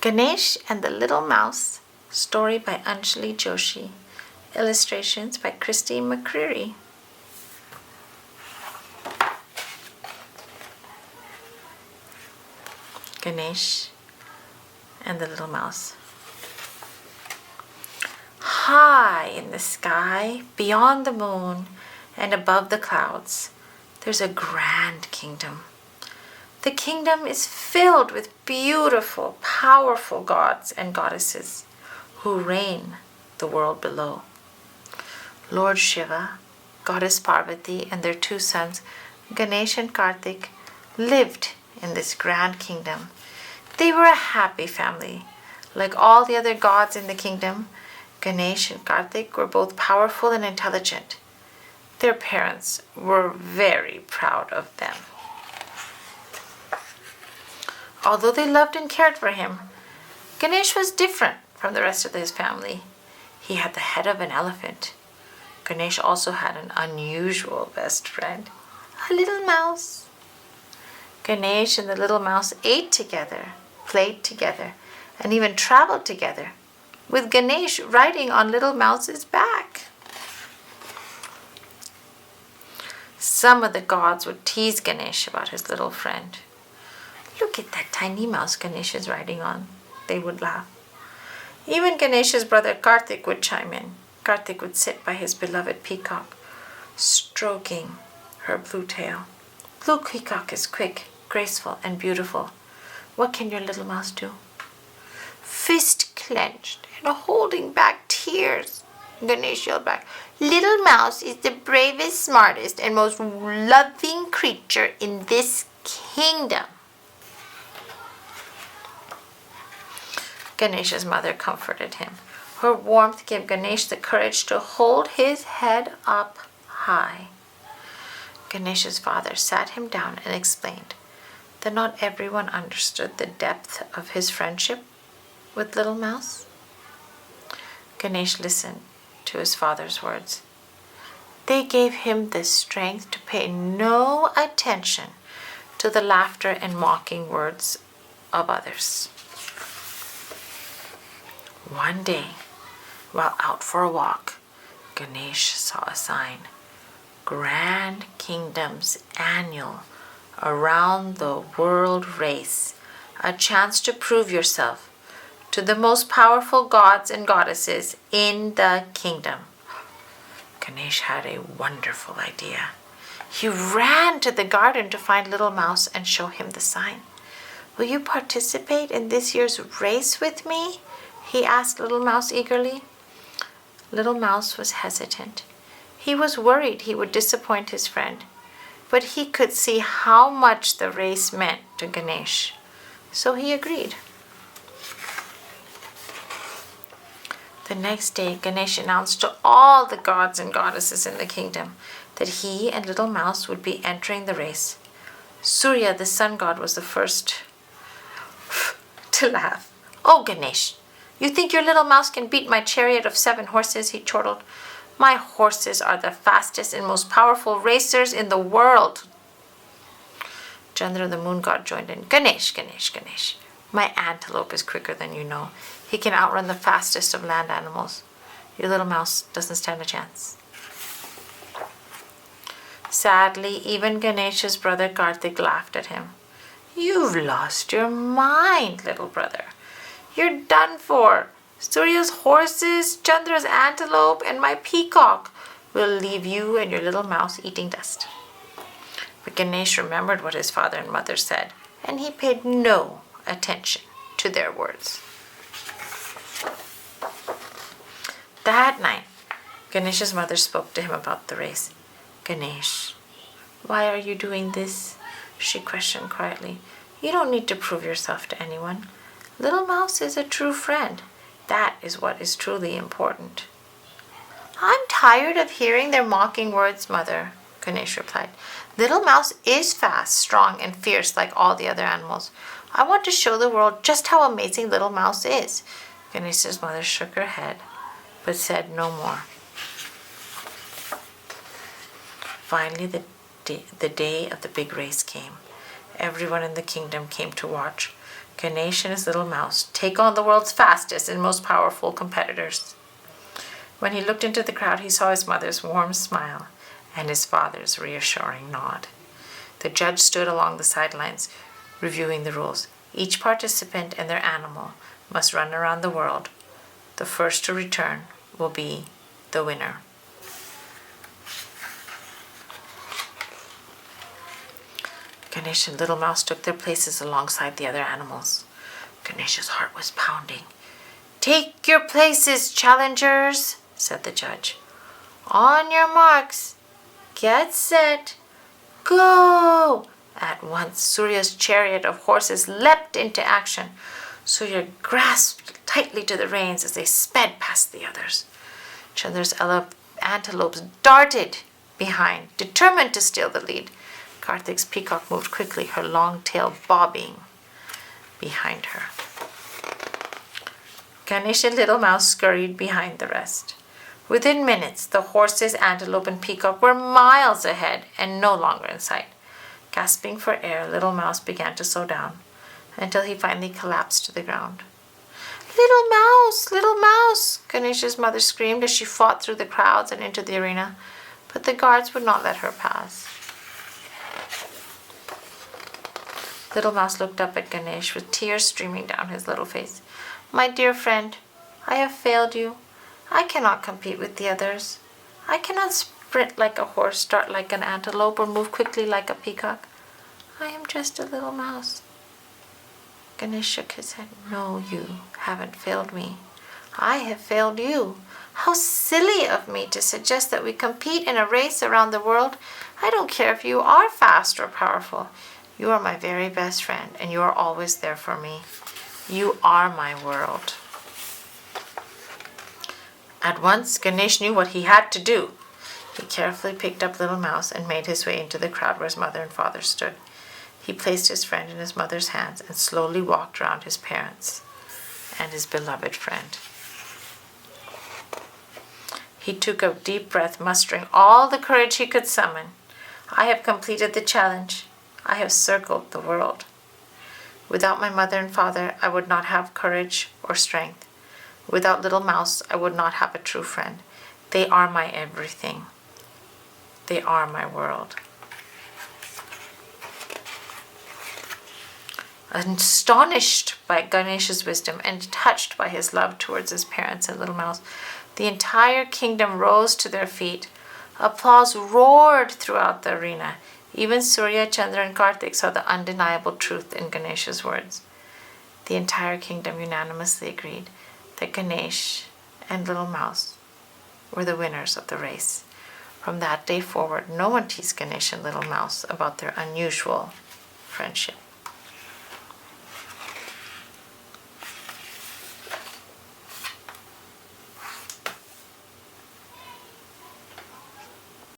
Ganesh and the Little Mouse, story by Anjali Joshi, illustrations by Christy McCreery. Ganesh and the Little Mouse. High in the sky, beyond the moon and above the clouds, there's a grand kingdom. The kingdom is filled with beautiful, powerful gods and goddesses who reign the world below. Lord Shiva, Goddess Parvati, and their two sons, Ganesh and Kartik, lived in this grand kingdom. They were a happy family. Like all the other gods in the kingdom, Ganesh and Kartik were both powerful and intelligent. Their parents were very proud of them. Although they loved and cared for him, Ganesh was different from the rest of his family. He had the head of an elephant. Ganesh also had an unusual best friend, a little mouse. Ganesh and the little mouse ate together, played together, and even traveled together, with Ganesh riding on little mouse's back. Some of the gods would tease Ganesh about his little friend. Look at that tiny mouse Ganesh is riding on, they would laugh. Even Ganesh's brother Kartik would chime in. Kartik would sit by his beloved peacock, stroking her blue tail. Blue peacock is quick, graceful, and beautiful. What can your little mouse do? Fist clenched and holding back tears, Ganesh yelled back, Little Mouse is the bravest, smartest, and most loving creature in this kingdom. Ganesh's mother comforted him. Her warmth gave Ganesh the courage to hold his head up high. Ganesh's father sat him down and explained that not everyone understood the depth of his friendship with Little Mouse. Ganesh listened to his father's words. They gave him the strength to pay no attention to the laughter and mocking words of others. One day, while out for a walk, Ganesh saw a sign. Grand Kingdom's annual around the world race. A chance to prove yourself to the most powerful gods and goddesses in the kingdom. Ganesh had a wonderful idea. He ran to the garden to find Little Mouse and show him the sign. Will you participate in this year's race with me? He asked Little Mouse eagerly. Little Mouse was hesitant. He was worried he would disappoint his friend, but he could see how much the race meant to Ganesh, so he agreed. The next day, Ganesh announced to all the gods and goddesses in the kingdom that he and Little Mouse would be entering the race. Surya, the sun god, was the first to laugh. Oh, Ganesh, you think your little mouse can beat my chariot of 7 horses? He chortled. My horses are the fastest and most powerful racers in the world. Chandra, the moon god, joined in. Ganesh, Ganesh, Ganesh. My antelope is quicker than you know. He can outrun the fastest of land animals. Your little mouse doesn't stand a chance. Sadly, even Ganesh's brother Kartik laughed at him. You've lost your mind, little brother. You're done for. Surya's horses, Chandra's antelope, and my peacock will leave you and your little mouse eating dust. But Ganesh remembered what his father and mother said, and he paid no attention to their words. That night, Ganesh's mother spoke to him about the race. Ganesh, why are you doing this? She questioned quietly. You don't need to prove yourself to anyone. Little Mouse is a true friend. That is what is truly important. I'm tired of hearing their mocking words, Mother, Ganesh replied. Little Mouse is fast, strong, and fierce like all the other animals. I want to show the world just how amazing Little Mouse is. Ganesh's mother shook her head, but said no more. Finally, the day of the big race came. Everyone in the kingdom came to watch. Ganesh and his little mouse take on the world's fastest and most powerful competitors. When he looked into the crowd, he saw his mother's warm smile and his father's reassuring nod. The judge stood along the sidelines, reviewing the rules. Each participant and their animal must run around the world. The first to return will be the winner. Ganesh and Little Mouse took their places alongside the other animals. Ganesh's heart was pounding. "Take your places, challengers," said the judge. "On your marks, get set, go!" At once, Surya's chariot of horses leapt into action. Surya grasped tightly to the reins as they sped past the others. Chandra's antelopes darted behind, determined to steal the lead. Karthik's peacock moved quickly, her long tail bobbing behind her. Ganesh and Little Mouse scurried behind the rest. Within minutes, the horses, antelope, and peacock were miles ahead and no longer in sight. Gasping for air, Little Mouse began to slow down until he finally collapsed to the ground. "Little Mouse! Little Mouse!" Ganesh's mother screamed as she fought through the crowds and into the arena, but the guards would not let her pass. Little Mouse looked up at Ganesh with tears streaming down his little face. "My dear friend, I have failed you. I cannot compete with the others. I cannot sprint like a horse, start like an antelope, or move quickly like a peacock. I am just a little mouse." Ganesh shook his head. "No, you haven't failed me. I have failed you. How silly of me to suggest that we compete in a race around the world. I don't care if you are fast or powerful. You are my very best friend, and you are always there for me. You are my world." At once, Ganesh knew what he had to do. He carefully picked up Little Mouse and made his way into the crowd where his mother and father stood. He placed his friend in his mother's hands and slowly walked around his parents and his beloved friend. He took a deep breath, mustering all the courage he could summon. "I have completed the challenge. I have circled the world. Without my mother and father, I would not have courage or strength. Without Little Mouse, I would not have a true friend. They are my everything. They are my world." Astonished by Ganesh's wisdom and touched by his love towards his parents and Little Mouse, the entire kingdom rose to their feet. Applause roared throughout the arena. Even Surya, Chandra, and Karthik saw the undeniable truth in Ganesh's words. The entire kingdom unanimously agreed that Ganesh and Little Mouse were the winners of the race. From that day forward, no one teased Ganesh and Little Mouse about their unusual friendship.